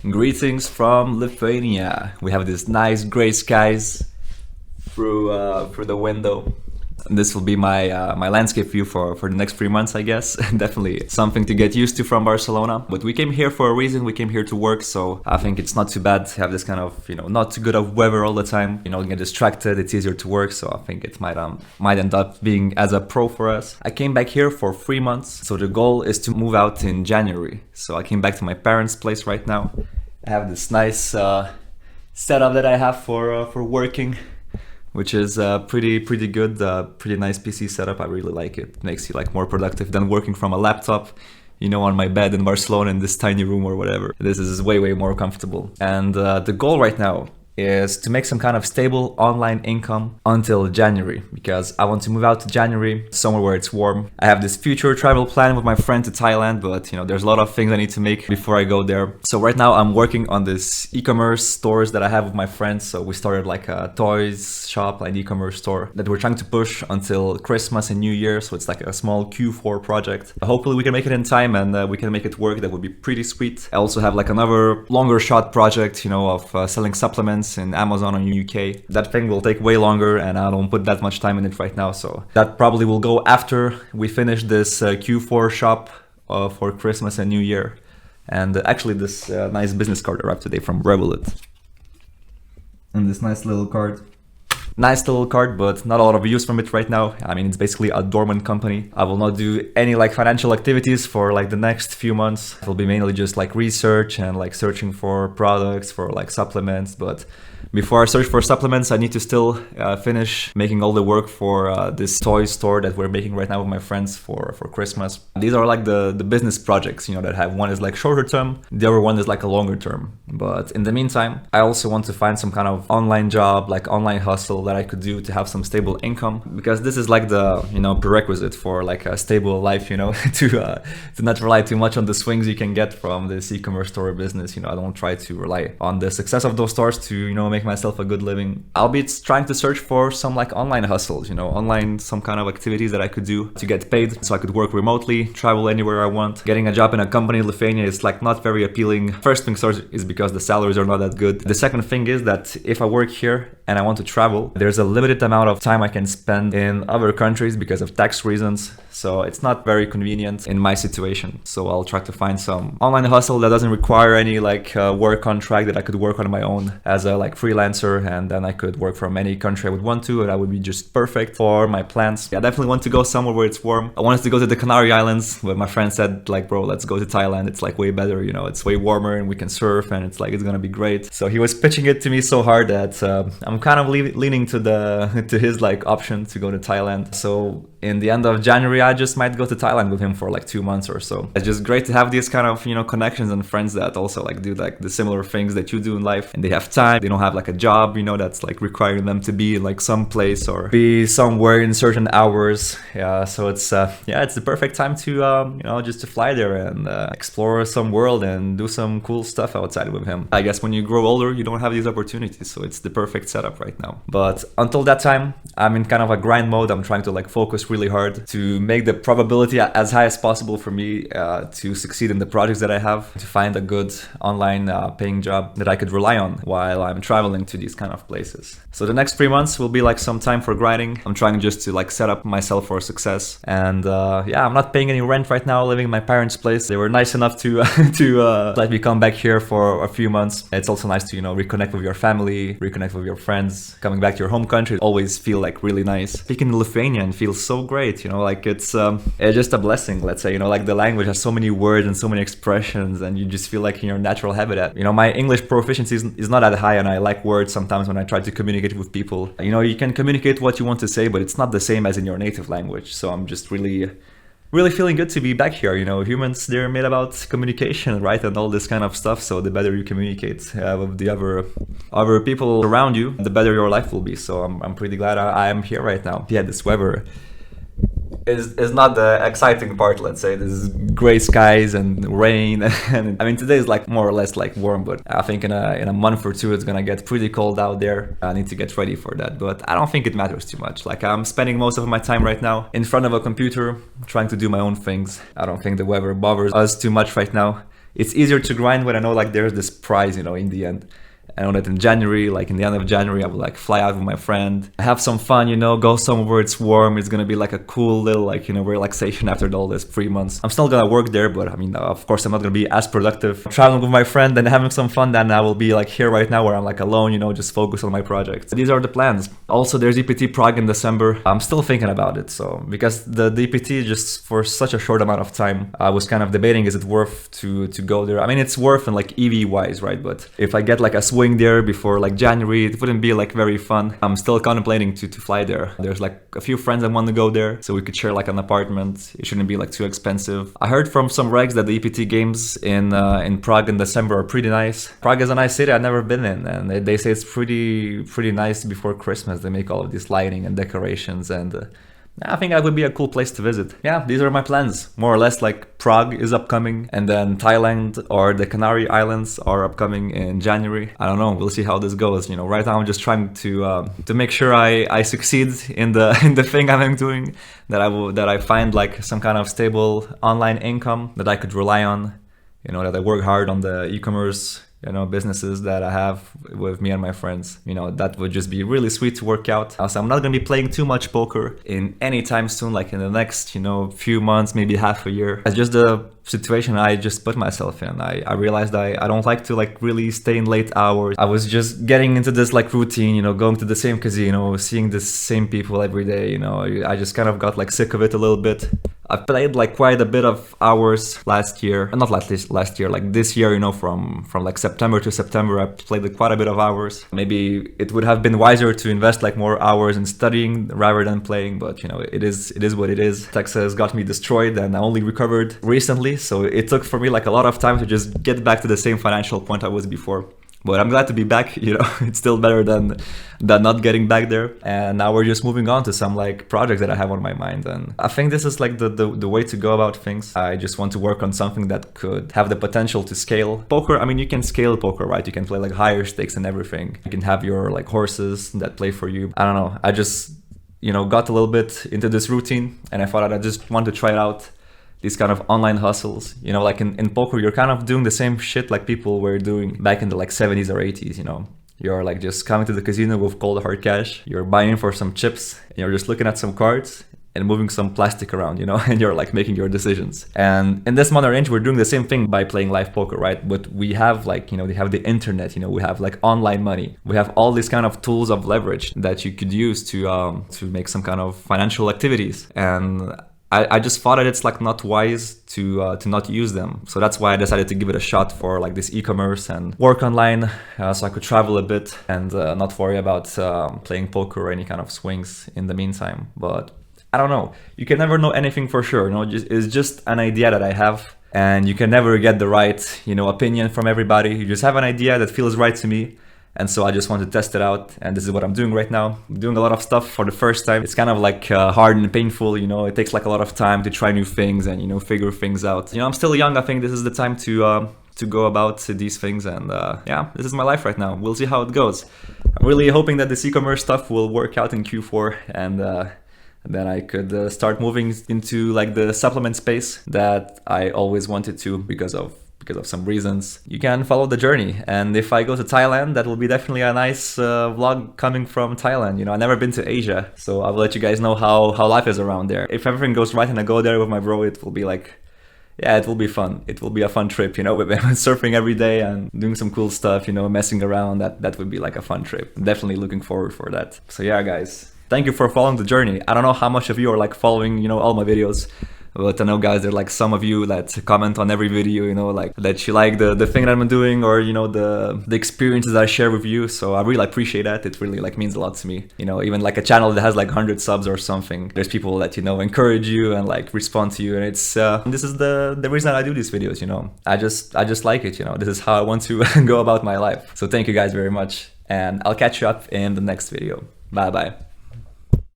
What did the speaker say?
Greetings from Lithuania. We have these nice gray skies through the window. This will be my landscape view for the next 3 months, I guess. Definitely something to get used to from Barcelona. But we came here for a reason. We came here to work, so I think it's not too bad to have this kind of not too good of weather all the time. Get distracted. It's easier to work, so I think it might end up being as a pro for us. I came back here for 3 months, so the goal is to move out in January. So I came back to my parents' place right now. I have this nice setup that I have for working, which is pretty good. Pretty nice PC setup. I really like it. It makes you more productive than working from a laptop, on my bed in Barcelona in this tiny room or whatever. This is way more comfortable. And the goal right now is to make some kind of stable online income until January, because I want to move out to January, somewhere where it's warm. I have this future travel plan with my friend to Thailand, but there's a lot of things I need to make before I go there. So right now I'm working on this e-commerce stores that I have with my friends. So we started a toys shop, an e-commerce store that we're trying to push until Christmas and New Year. So it's a small Q4 project. Hopefully we can make it in time and we can make it work. That would be pretty sweet. I also have another longer shot project, of selling supplements in Amazon in UK. That thing will take way longer and I don't put that much time in it right now, so that probably will go after we finish this Q4 shop for Christmas and New Year. And actually this nice business card arrived today from Revolut. And this nice little card, but not a lot of use from it right now. I mean, it's basically a dormant company. I will not do any financial activities for the next few months. It will be mainly just research and searching for products, for supplements. But before I search for supplements, I need to still finish making all the work for this toy store that we're making right now with my friends for Christmas. These are the business projects, that I have. One is shorter term, the other one is a longer term. But in the meantime, I also want to find some kind of online job, online hustle that I could do to have some stable income, because this is the prerequisite for a stable life, to not rely too much on the swings you can get from this e-commerce store business. I don't try to rely on the success of those stores to make myself a good living. I'll be trying to search for some online hustles, online some kind of activities that I could do to get paid, so I could work remotely, travel anywhere I want. Getting a job in a company in Lithuania is not very appealing. First thing is because the salaries are not that good. The second thing is that if I work here and I want to travel, there's a limited amount of time I can spend in other countries because of tax reasons. So it's not very convenient in my situation. So I'll try to find some online hustle that doesn't require any work contract, that I could work on my own as a freelancer, and then I could work from any country I would want to, and that would be just perfect for my plans. I definitely want to go somewhere where it's warm. I wanted to go to the Canary Islands, but my friend said bro, let's go to Thailand. It's way better, it's way warmer and we can surf and it's gonna be great. So he was pitching it to me so hard that I'm kind of leaning to his option to go to Thailand. So in the end of January, I just might go to Thailand with him for 2 months or so. It's just great to have these kind of connections and friends that also do the similar things that you do in life, and they have time. They don't have a job that's requiring them to be in some place or be somewhere in certain hours. Yeah, so it's it's the perfect time to just to fly there and explore some world and do some cool stuff outside with him. I guess when you grow older, you don't have these opportunities, so it's the perfect setup right now. But until that time, I'm in kind of a grind mode. I'm trying to focus really hard to make the probability as high as possible for me to succeed in the projects that I have, to find a good online paying job that I could rely on while I'm traveling to these kind of places. So the next 3 months will be some time for grinding. I'm trying just to set up myself for success. And I'm not paying any rent right now, living in my parents' place. They were nice enough to let me come back here for a few months. It's also nice to reconnect with your family, reconnect with your friends. Coming back to your home country always feel really nice. Speaking Lithuanian feels so great, it's just a blessing, let's say. The language has so many words and so many expressions, and you just feel in your natural habitat. My English proficiency is not that high, and I lack words sometimes when I try to communicate with people. You can communicate what you want to say, but it's not the same as in your native language. So I'm just really feeling good to be back here. Humans, they're made about communication, right? And all this kind of stuff. So the better you communicate with the other people around you, the better your life will be. So I'm pretty glad I am here right now. Yeah, this weather is not the exciting part, let's say. This is gray skies and rain, and I mean today is more or less warm, but I think in a month or two it's gonna get pretty cold out there. I need to get ready for that, but I don't think it matters too much. I'm spending most of my time right now in front of a computer trying to do my own things. I don't think the weather bothers us too much right now. it's easier to grind when I know like there's this prize, you know, in the end. I know that in January, like in the end of January, I will like fly out with my friend, have some fun, you know, go somewhere it's warm. It's gonna be like a cool little like, you know, relaxation after all this 3 months. I'm still gonna work there, but I mean, of course, I'm not gonna be as productive traveling with my friend and having some fun than I will be like here right now where I'm like alone, you know, just focus on my project. These are the plans. Also, there's EPT Prague in December. I'm still thinking about it. So because the EPT just for such a short amount of time, I was kind of debating, is it worth to go there? I mean, it's worth in like EV wise, right? But if I get like a swing there before like January, it wouldn't be like very fun. I'm still contemplating to fly there. There's like a few friends that want to go there, so we could share like an apartment. It shouldn't be like too expensive. I heard from some regs that the EPT games in Prague in December are pretty nice. Prague is a nice city I've never been in, and they say it's pretty nice before Christmas. They make all of this lighting and decorations, and I think that would be a cool place to visit. Yeah, these are my plans. More or less, like Prague is upcoming, and then Thailand or the Canary Islands are upcoming in January. I don't know. We'll see how this goes. You know, right now I'm just trying to make sure I succeed in the in the thing I'm doing. That I find like some kind of stable online income that I could rely on. You know, that I work hard on the e-commerce, you know, businesses that I have with me and my friends. You know, that would just be really sweet to work out. Also, I'm not gonna be playing too much poker in any time soon, like in the next, you know, few months, maybe half a year. It's just the situation I just put myself in. I realized I don't like to like really stay in late hours. I was just getting into this like routine, you know, going to the same casino, seeing the same people every day, you know. I just kind of got like sick of it a little bit. I played like quite a bit of hours last year, not last year, like this year, you know, from like September to September, I played like quite a bit of hours. Maybe it would have been wiser to invest like more hours in studying rather than playing, but you know, it is what it is. Texas got me destroyed and I only recovered recently, so it took for me like a lot of time to just get back to the same financial point I was before. But I'm glad to be back, you know. It's still better than not getting back there. And now we're just moving on to some like projects that I have on my mind. And I think this is like the way to go about things. I just want to work on something that could have the potential to scale. Poker, I mean, you can scale poker, right? You can play like higher stakes and everything. You can have your like horses that play for you. I don't know. I just, you know, got a little bit into this routine and I thought I just want to try it out. These kind of online hustles, you know, like in poker, you're kind of doing the same shit like people were doing back in the like 70s or 80s, you know. You're like just coming to the casino with cold hard cash, you're buying for some chips, and you're just looking at some cards and moving some plastic around, you know, and you're like making your decisions. And in this modern age, we're doing the same thing by playing live poker, right? But we have like, you know, we have the internet, you know, we have like online money. We have all these kind of tools of leverage that you could use to make some kind of financial activities. And I just thought that it's like not wise to not use them. So that's why I decided to give it a shot for like this e-commerce and work online, so I could travel a bit and not worry about playing poker or any kind of swings in the meantime. But I don't know. You can never know anything for sure. You know, it's just an idea that I have, and you can never get the right, you know, opinion from everybody. You just have an idea that feels right to me. And so I just want to test it out, and this is what I'm doing right now. I'm doing a lot of stuff for the first time. It's kind of like hard and painful, you know. It takes like a lot of time to try new things and, you know, figure things out. You know, I'm still young. I think this is the time to go about these things, and yeah, this is my life right now. We'll see how it goes. I'm really hoping that this e-commerce stuff will work out in Q4, and then I could start moving into like the supplement space that I always wanted to because of some reasons. You can follow the journey, and if I go to Thailand, that will be definitely a nice vlog coming from Thailand. You know, I've never been to Asia, so I will let you guys know how life is around there. If everything goes right and I go there with my bro, it will be like, yeah, it will be fun. It will be a fun trip, you know, with surfing every day and doing some cool stuff, you know, messing around. That would be like a fun trip. Definitely looking forward for that. So yeah, guys, thank you for following the journey. I don't know how much of you are like following, you know, all my videos. But I know, guys, there are like some of you that comment on every video, you know, like that you like the thing that I'm doing, or, you know, the experiences I share with you. So I really appreciate that. It really like means a lot to me. You know, even like a channel that has like 100 subs or something, there's people that, you know, encourage you and like respond to you. And it's this is the reason I do these videos, you know. I just like it, you know. This is how I want to go about my life. So thank you guys very much, and I'll catch you up in the next video. Bye bye.